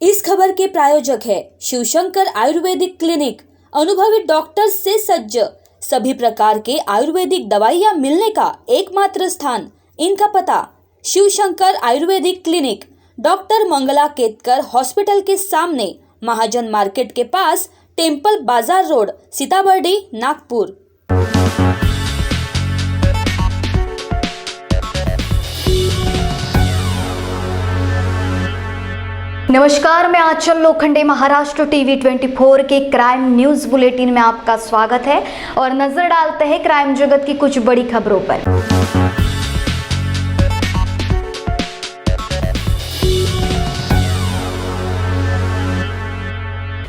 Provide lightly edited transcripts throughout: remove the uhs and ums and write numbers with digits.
इस खबर के प्रायोजक है शिवशंकर आयुर्वेदिक क्लिनिक। अनुभवी डॉक्टर से सज्ज, सभी प्रकार के आयुर्वेदिक दवाइयाँ मिलने का एकमात्र स्थान। इनका पता Shivshankar Ayurvedic clinic, doctor Mangala Ketkar hospital के सामने, महाजन मार्केट के पास, टेम्पल बाजार रोड, सीताबर्डी, नागपुर। नमस्कार, मैं आंचल लोखंडे महाराष्ट्र टीवी 24 के क्राइम न्यूज बुलेटिन में आपका स्वागत है और नजर डालते हैं क्राइम जगत की कुछ बड़ी खबरों पर।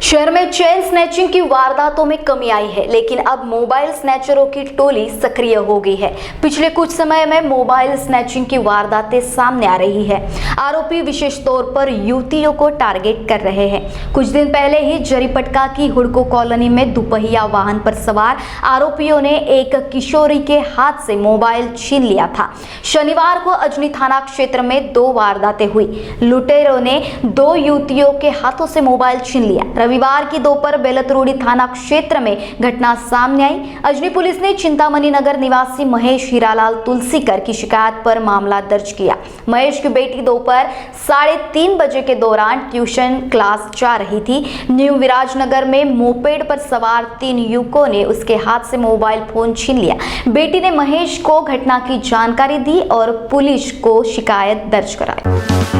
शहर में चेन स्नैचिंग की वारदातों में कमी आई है, लेकिन अब मोबाइल स्नैचरों की टोली सक्रिय हो गई है। पिछले कुछ समय में मोबाइल स्नैचिंग की वारदातें सामने आ रही है। आरोपी विशेष तौर पर युवतियों को टारगेट कर रहे हैं। कुछ दिन पहले ही जरीपटका की हुडको कॉलोनी में दुपहिया वाहन पर सवार आरोपियों ने एक किशोरी के हाथ से मोबाइल छीन लिया था। शनिवार को अजनी थाना क्षेत्र में 2 वारदातें हुई। लुटेरों ने 2 युवतियों के हाथों से मोबाइल छीन लिया। रविवार की दोपहर बेलतरोड़ी थाना क्षेत्र में घटना सामने आई। अजनी पुलिस ने चिंतामणि नगर निवासी महेश हीरालाल तुलसीकर की शिकायत पर मामला दर्ज किया। महेश की बेटी दोपहर 3:30 बजे के दौरान ट्यूशन क्लास जा रही थी। न्यू विराजनगर में मोपेड पर सवार 3 युवकों ने उसके हाथ से मोबाइल फोन छीन लिया। बेटी ने महेश को घटना की जानकारी दी और पुलिस को शिकायत दर्ज कराई।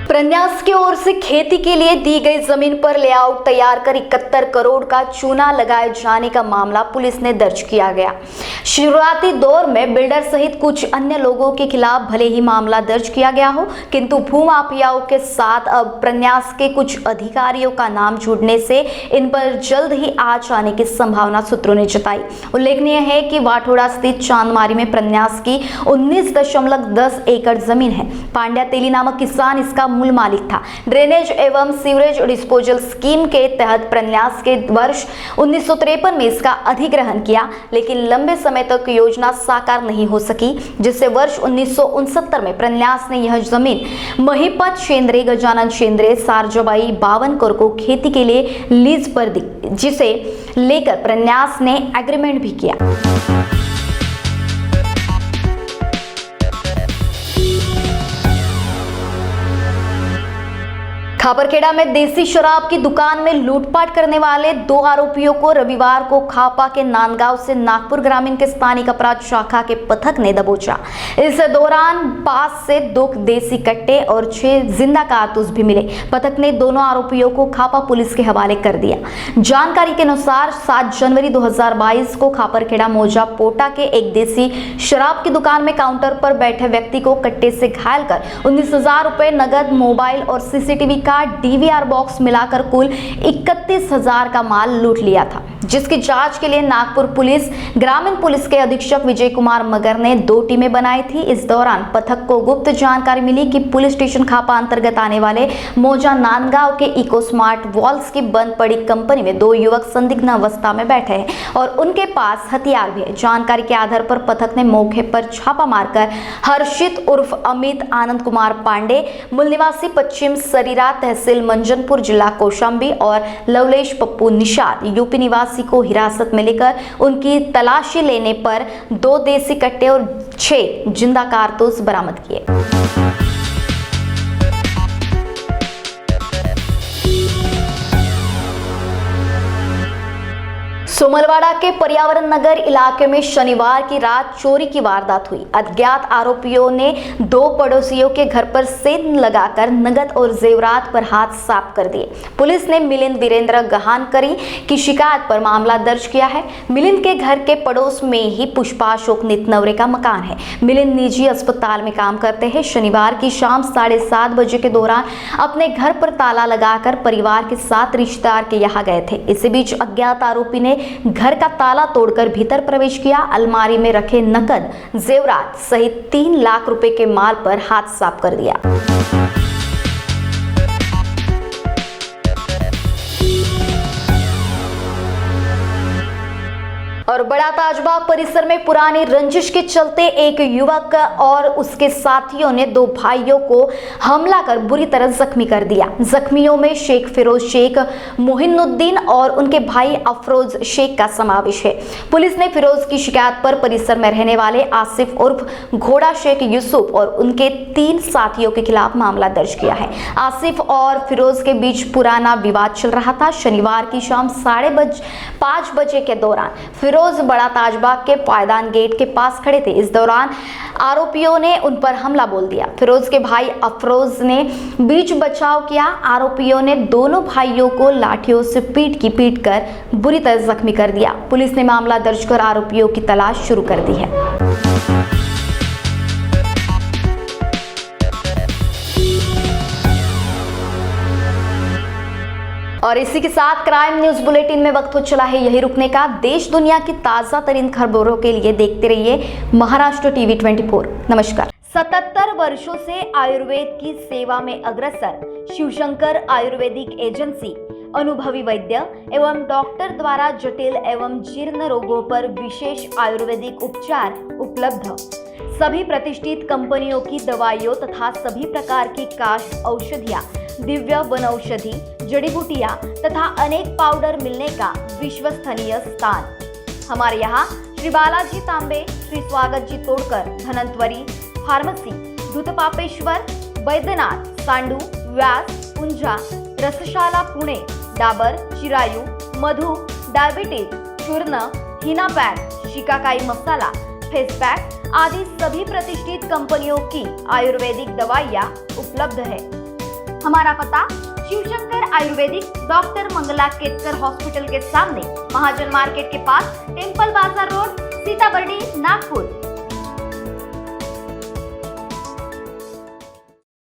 प्रन्यास की ओर से खेती के लिए दी गई जमीन पर लेआउट तैयार कर 71 करोड़ का चूना लगाए जाने का मामला पुलिस ने दर्ज किया गया। शुरुआती दौर में बिल्डर सहित कुछ अन्य लोगों के खिलाफ भले ही मामला दर्ज किया गया हो, किंतु भूमाफियाओं के साथ अब प्रन्यास के कुछ अधिकारियों का नाम जुड़ने से इन पर जल्द ही आंच आने की संभावना सूत्रों ने जताई। उल्लेखनीय है कि वाठोड़ा स्थित चांदमारी में प्रन्यास की 19.10 एकड़ जमीन है। पांड्या तेली नामक किसान इसका मूल मालिक था। ड्रेनेज एवं सीवरेज डिस्पोजल स्कीम के तहत प्रन्यास के वर्ष 1953 में इसका अधिग्रहण किया, लेकिन लंबे समय तक योजना साकार नहीं हो सकी, जिससे वर्ष 1969 में प्रन्यास ने यह जमीन महिपत शेंद्रे, गजानन शेंद्रे, सारजबाई बावनकर को खेती के लिए लीज पर दी, जिसे लेकर प्रन्यास ने एग्रीमेंट भी किया। खापरखेड़ा में देसी शराब की दुकान में लूटपाट करने वाले 2 आरोपियों को रविवार को खापा के नांदगांव से नागपुर ग्रामीण के स्थानिक अपराध शाखा के पथक ने दबोचा। इस दौरान पास से 2 देसी कट्टे और 6 जिंदा कारतूस भी मिले। पथक ने दोनों आरोपियों को खापा पुलिस के हवाले कर दिया। जानकारी के अनुसार 7 जनवरी 2022 को खापरखेड़ा मौजा पोटा के एक देसी शराब की दुकान में काउंटर पर बैठे व्यक्ति को कट्टे से घायल कर 19,000 रुपए नगद, मोबाइल और सीसीटीवी का डीवीआर बॉक्स मिलाकर कुल 31,000 का माल लूट लिया था, जिसकी जांच के लिए नागपुर पुलिस ग्रामीण पुलिस के अधीक्षक विजय कुमार मगर ने 2 टीमें बनाई थी। इस दौरान पथक को गुप्त जानकारी मिली कि पुलिस स्टेशन खापा अंतर्गत आने वाले मौजा नांदगांव के इको स्मार्ट वॉल्स की बंद पड़ी कंपनी में 2 युवक संदिग्ध अवस्था में बैठे हैं और उनके पास हथियार भी है। जानकारी के आधार पर पथक ने मौके पर छापा मारकर हर्षित उर्फ अमित आनंद कुमार पांडे, मूल निवासी पश्चिम सरीरा, तहसील मंजनपुर, जिला कौशाम्बी, और लवलेश पप्पू निषाद, यूपी निवासी को हिरासत में लेकर उनकी तलाशी लेने पर 2 देसी कट्टे और 6 जिंदा कारतूस बरामद किए। सोमलवाड़ा के पर्यावरण नगर इलाके में शनिवार की रात चोरी की वारदात हुई। अज्ञात आरोपियों ने 2 पड़ोसियों के घर पर सेंध लगाकर नगद और जेवरात पर हाथ साफ कर दिए। पुलिस ने मिलिंद वीरेंद्र गहानकरी की शिकायत पर मामला दर्ज किया है। मिलिंद के घर के पड़ोस में ही पुष्पा अशोक नितनवरे का मकान है। मिलिंद निजी अस्पताल में काम करते हैं। शनिवार की शाम 7:30 बजे के दौरान अपने घर पर ताला लगाकर परिवार के साथ रिश्तेदार के यहाँ गए थे। इसी बीच अज्ञात आरोपी ने घर का ताला तोड़कर भीतर प्रवेश किया। अलमारी में रखे नकद, जेवरात सहित 3 लाख रुपए के माल पर हाथ साफ कर दिया। और बड़ा ताजबाग परिसर में पुरानी रंजिश के चलते एक युवक और उसके साथियों ने दो भाइयों को हमला कर बुरी तरह जख्मी कर दिया। जख्मियों में शेख फिरोज शेख, मोहिनुद्दीन और उनके भाई अफरोज शेख का समावेश है। पुलिस ने फिरोज की शिकायत पर परिसर में रहने वाले आसिफ उर्फ घोड़ा शेख यूसुफ और उनके 3 साथियों के खिलाफ मामला दर्ज किया है। आसिफ और फिरोज के बीच पुराना विवाद चल रहा था। शनिवार की शाम 5:30 बजे के दौरान फिरोज बड़ा ताजबाग के पायदान गेट के पास खड़े थे। इस दौरान आरोपियों ने उन पर हमला बोल दिया। फिरोज के भाई अफरोज ने बीच बचाव किया। आरोपियों ने दोनों भाइयों को लाठियों से पीट कर बुरी तरह जख्मी कर दिया। पुलिस ने मामला दर्ज कर आरोपियों की तलाश शुरू कर दी है। और इसी के साथ क्राइम न्यूज बुलेटिन में वक्त हो चला है यही रुकने का। देश दुनिया की ताजा तरीन खबरों के लिए देखते रहिए महाराष्ट्र टीवी 24। नमस्कार। 77 वर्षों से आयुर्वेद की सेवा में अग्रसर शिवशंकर आयुर्वेदिक एजेंसी अनुभवी वैद्य एवं डॉक्टर द्वारा जटिल एवं जीर्ण रोगों पर विशेष आयुर्वेदिक उपचार उपलब्ध। सभी प्रतिष्ठित कंपनियों की दवाइयों तथा सभी प्रकार की काश औषधियाँ, दिव्य वनौषधि, जड़ी बूटियां तथा अनेक पाउडर मिलने का विश्वसनीय स्थान। हमारे यहाँ श्री बालाजी तांबे, श्री स्वागत जी तोड़कर, धनंतरी फार्मेसी, दूधपापेश्वर, बैद्यनाथ, सांडू, व्यास, पुंजा, रसशाला पुणे, डाबर, चिरायू, मधु, डायबिटीज, चूर्ण, हिना पैक, शिकाकाई मसाला, फेस पैक आदि सभी प्रतिष्ठित कंपनियों की आयुर्वेदिक दवाइयाँ उपलब्ध है। हमारा पता शिवशंकर आयुर्वेदिक, डॉक्टर मंगला केतकर हॉस्पिटल के सामने, महाजन मार्केट के पास, टेम्पल बाजार रोड, सीताबर्डी, नागपुर।